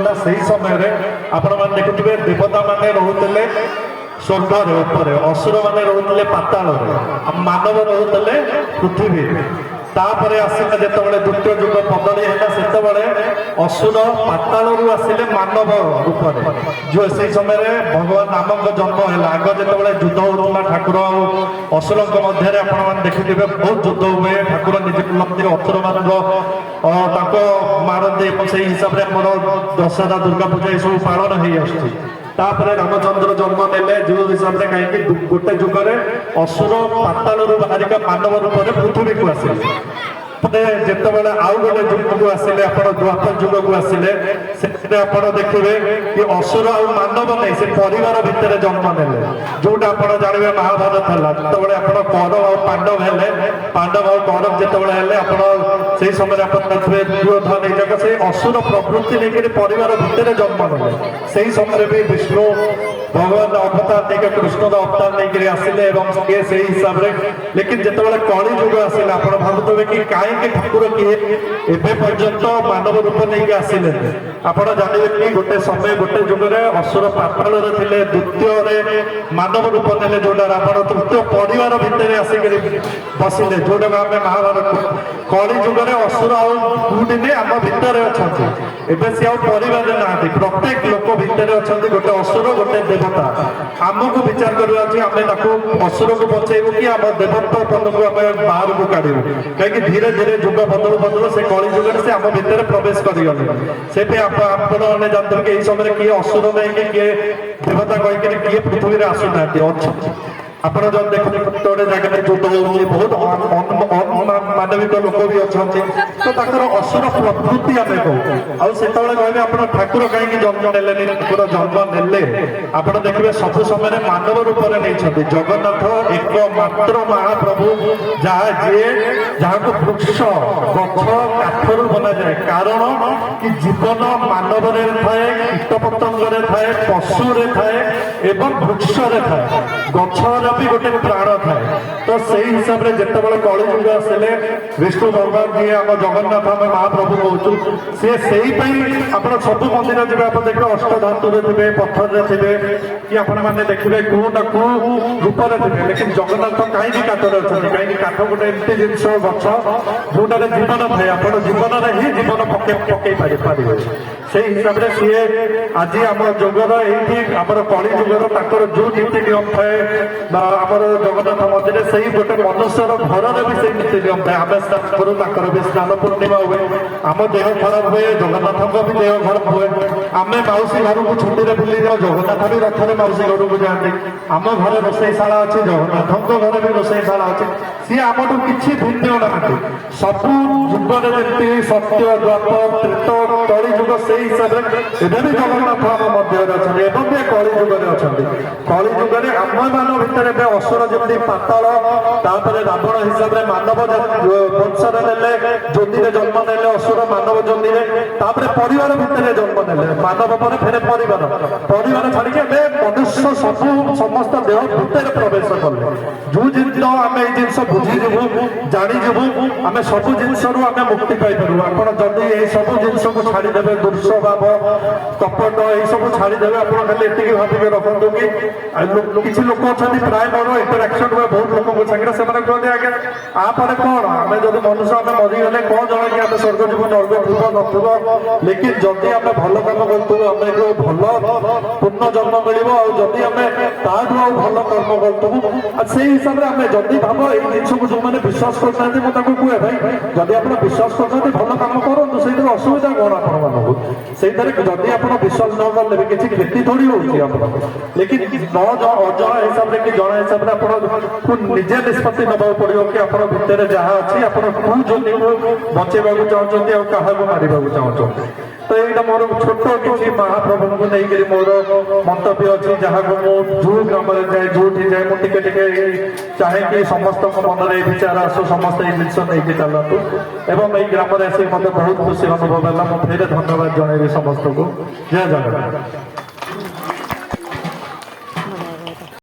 होता से समय आपण मैंने देखुए देवता माने रोते स्वर्ग ऊपर असुर मैंने रोते पाताल मानव रोते पृथ्वी तापर आसिले जिते द्वितीय युग बदली है से असुर पाताल आसिले मानव रूप जो से समय भगवान राम जन्म है आग जो युद्ध होता ठाकुर असुर मध्य आप देखिए बहुत युद्ध हुए ठाकुर निजे बुलती असुर मान मारती से हिसाब से आम दशहरा दुर्गा पूजा ये सब पालन हो तापर रामचंद्र जन्म नेले जो हिसाब से कहीं गोटे जुगे असुर पाताल बाहरिका मानव रूप में पृथ्वी को आसिले जिते आउ गोटे जुग को आसिले द्वापर जुग को आसिले देखिए कि असुर आ मानव नहीं से परिवार भितर जन्म नेले जोटा आप जानवे महाभारत है जिते आप कौरव और पांडव हेले पांडव और कौरव जिते से समय देखिए दुर्योधन ये से असुर प्रवृत्ति लेकिन परिवार भितर जन्म नेले से समय भी विष्णु भगवान अवतार नहीं कृष्ण अवतार नहीं आसिले से हिसाब से लेकिन जिते कली जुग आसिले आप भावुवे कि कहीं ठाकुर किए एवं पर्यंत मानव रूप नहीं आसिले आप जानवे कि गोटे समय गोटे जुगे असुर पाताल थे द्वितीय मानव रूप ने जोटा रावण तृतीय परिवार भितर आसिक बसिले जोटा आम महाभारत कली जुगे असुर आउटे आम भितर अच्छा एवं सी परिवार ना प्रत्येक लोक भितर अच्छा गोटे असुर गोटे देवता आमको विचार करवा आम असुर को बचेबू कि आम देवत्व पद को आम बाहर को काढ़ू कहीं धीरे धीरे जुग बदलू बदलू से कली जुगे से आम भितर प्रवेश करगले से आपने जानते कि यही समय किए असुर नहीं किए देवता कहीं किए पृथ्वी में आसुना अच्छा आपड़ जब देखते गोटे जगह युद्ध हो बहुत अमानविक लोक भी अच्छा तो असुर प्रवृत्ति आम कहू आउ से कहते आप ठाकुर कहीं जन्म ने ठाकुर जन्म ने आप देखिए सब समय मानव रूप में नहीं जगन्नाथ एकमात्र महाप्रभु जहाँ जी जहाँ को वृक्ष गछ काठर बना जाए कारण कि जीवन मानव थाए कीट पतंग थाए पशु थाए एवं वृक्ष थाए गछर भी गोटे प्राण थाए तो से हिसाब से जिते कली जुग आसिले विष्णु भगवान जी आम जगन्नाथ आम महाप्रभु कहूँ सी से आप सब मंदिर जी आप देखिए अष्ट धातु थे पत्थर थे कि आपने देखिए कौ ना कौ रूप थे लेकिन जगन्नाथ कहीं काठर अच्छा कहीं काठ गोटे एमती जिनस गछ जोटार जीवन थाए आप जीवन में ही जीवन पकई पारे से हिसाब से सीए आज आम जुगर ये आम कली जुगर जो नीति नियम थाए आमर जगन्नाथ मंदिर से गोटे मनुष्यर घर में भी से नीति नियम थाए आम स्नान करूँ भी स्नान पूर्णिमा हुए आम देह खराब हुए जगन्नाथ भी देह खराब हुए आम मौसी घर को छुट्टी में बुली जाओ जगन्नाथ भी रथरे मौसी घर को जाते आम घर रोषेशाला अच्छी जगन्नाथ घर भी रोषेशाला अच्छी सी आमठू किसी भिन्न ना सबू जुगर जमी सत्य द्वापर त्रेत कली जुग से हिसाब से भी जगन्नाथ आम मध्य अच्छा एवं भी कली जुगे अच्छा कली जुगे आम मान भितर असुर जमी पाताल रावण हिसाब से मानव वंशर ने ज्योति जन्म ने असुर मानव जमी परिवार भितर जन्म ने मानव पर फेरे परिवार छाड़ी मनुष्य सब समस्त देह भितर प्रवेश कले जो जिन आम ये जिन बुझीजु जाणीजु आम सब जिनस आम मुक्ति पाइपर आप जदि ये सब जिनस को छाड़देवे दुर्स्वभाव कपट ये सब छाड़देवे आप खाली ये भाविक रखु कि किसी लोक अच्छा प्राय मोर इंटराक्शन हुए बहुत लोक सागर से कहते आगे आपर कौन आम जब मनुष्य आम मरीगले कौन जन कि आम स्वर्ग जीव नर्ग थुब नथुब लेकिन जदि आम भल कम करूँ आम भल पूर्ण जन्म मिल जदि आम ताठू आ भल कर्म करूँ से हिसाब से आम जदि भाव ये जिन को जो मैंने विश्वास करना मुझे कहे भाई जदि आप विश्वास करते भल कम करूँ से असुविधा कौन आपको से जदि आप विश्वास न कले भी किसी क्षति थोड़ी हो लेकिन न अजण हिसाब से कि जन हिसाब से आपको निजे निष्पत्ति नवा पड़ो कि आप भितर जहाँ अच्छी आप जदि बचेबा चाहते और क्या मारे चाहते तो यहाँ मोर छोट किसी महाप्रभु को लेकर मोर मंतव्य अच्छी जहाँ को जो ग्राम जाए जो जाए मुझे चाहे कि समस्त मन में विचार आसू समस्त ये जिन नहीं चलतु एवं यही ग्राम आसिक मत बहुत खुशी अनुभव है मुझे धन्यवाद जनइबी समस्त को जय जगन्नाथ।